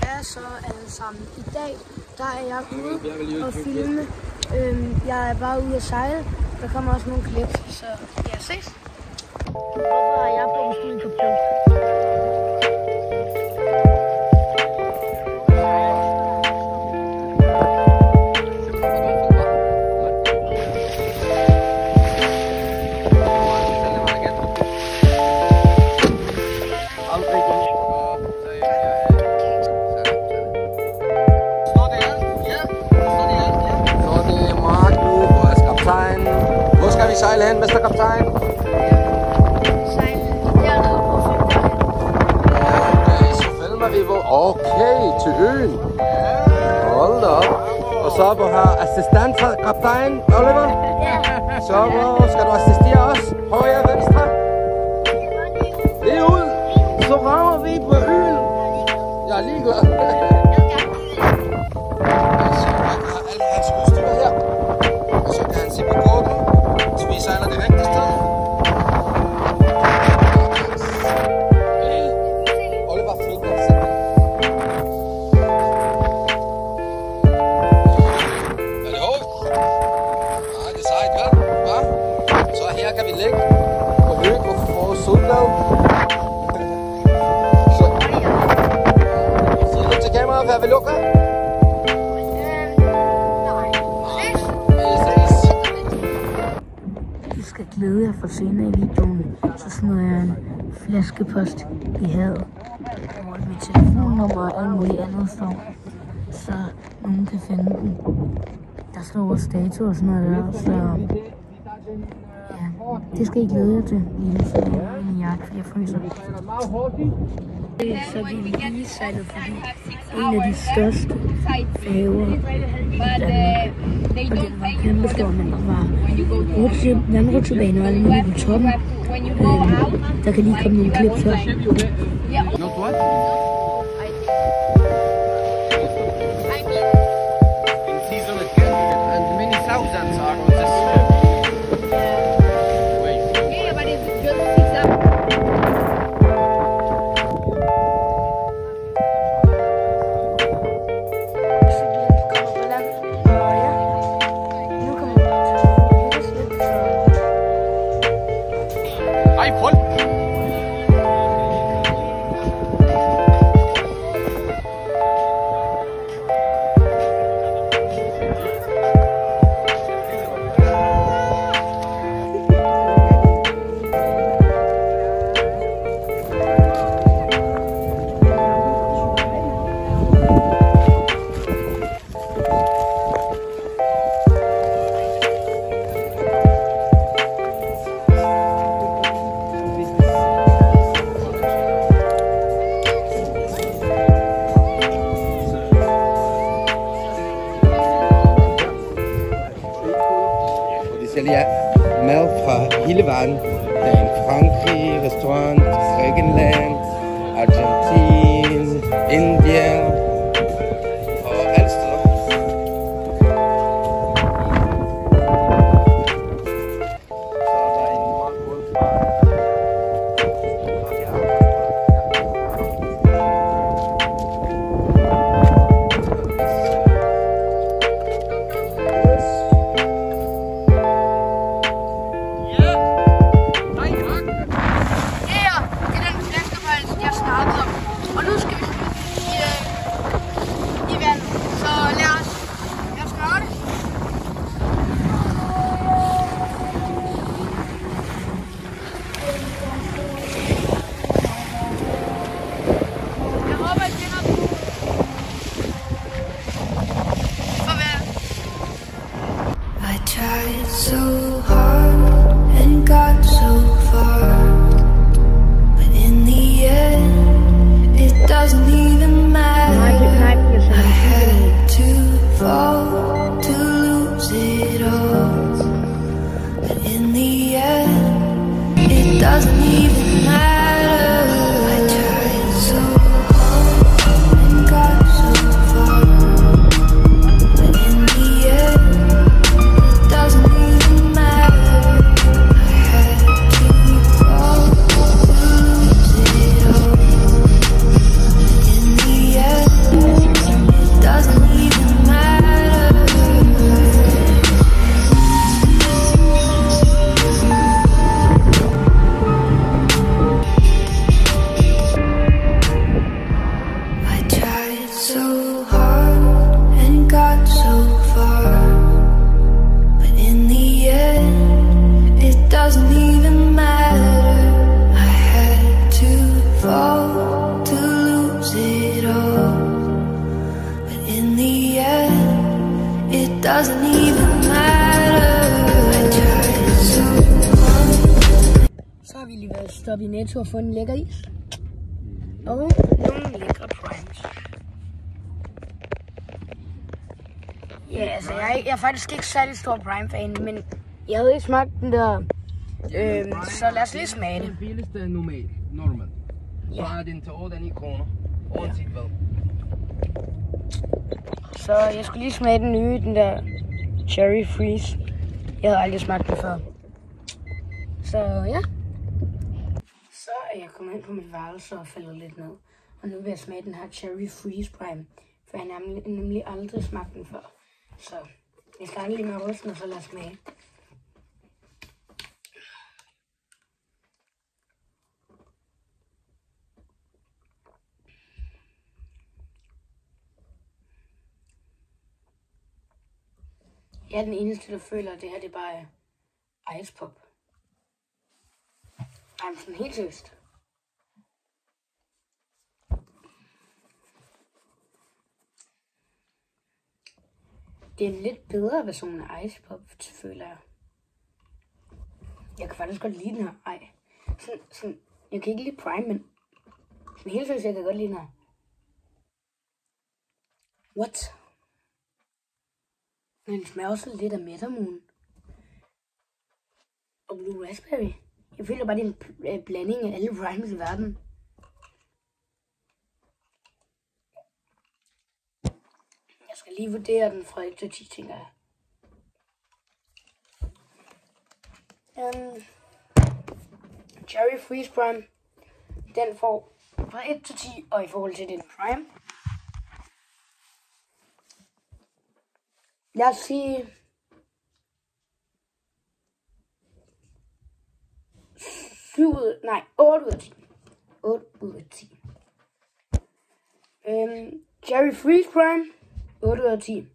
Ja, så alle sammen. I dag, der er jeg ude og filme. Jeg er bare ude at sejle. Der kommer også nogle klip, så ja, ses. Hvorfor er jeg på en studie? Hvor skal vi sejle hen, mesterkaptajn? Sejle dernede på filmen. Ja, okay, så filmer vi hvor... Okay, til øen. Hold da op. Og så hvor har assistentkaptajn, Oliver? Ja. Så hvor skal du assistere os? Højre, venstre? Det er ud. Så rammer vi på øen. Jeg er ligeglad. Så har alle hans udstyr her. Og så kan han se på korten. Så vi sejler det rigtige sted. Oliver flytter sig. Er det hårdt? Nej, det er sejt, vel? Hva? Så her kan vi ligge på høg og få solblad. Så. Sig lidt til kameraet, hvad vi lukker. I skal glæde jer for senere i videoen, så smider jeg en flaskepost i havet. Hvor mit telefonnummer og alt muligt andet står, så nogen kan finde den. Der står også dato og sådan noget der, så ja, det skal I glæde jer til. Lige så min jakke, for jeg fryser. Så vi lige sejlet forbi en af de største færger i Danmark. Og den var kæmpestor, men den var vandrutsjebane og alle mulige på toppen. Der kan lige komme nogle klips her. Not what? In season again, and many thousands are on this ship. Yeah, but it's just six up. Hej, folk! Sælger mad fra hele verden. Der er en Frankrig, restaurant, Grækenland, Argentin, Indien og alle steder. Så der er en morgenbrød fra stoppe i Netto og få en lækker is. Og nogle lækre primes. Ja, altså jeg er faktisk ikke særlig stor prime-fan, men jeg havde ikke smagt den der. Så lad os lige smage det. Den billigste normal. Så er den til 8-9 kroner. Uanset hvad. Så jeg skulle lige smage den nye, den der Cherry Freeze. Jeg havde aldrig smagt den før. Så ja. Så er jeg kommet ind på mit værelse og faldet lidt ned. Og nu vil jeg smage den her Cherry Freeze Prime. For jeg har nemlig aldrig smagt den før. Så jeg starter lige med at ryste den, og så lad os smage. Jeg er den eneste, der føler, at det her det bare er ice pop. Ej, sådan helt seriøst. Det er en lidt bedre version af ice pop, føler jeg. Jeg kan faktisk godt lide den her. Ej, sådan, jeg kan ikke lide prime, men sådan helt seriøst, jeg kan godt lide den her. What? Men den smager også lidt af Metamoon. Og Blue Raspberry. Jeg føler bare, det er en blanding af alle primes i verden. Jeg skal lige vurdere den fra 1 til 10, tænker jeg. Cherry Freeze Prime. Den får fra 1 til 10, og i forhold til den prime. Lad os sige 8 ud af 10. 8 ud af 10. Cherry Freeze Prime, 8 ud af 10.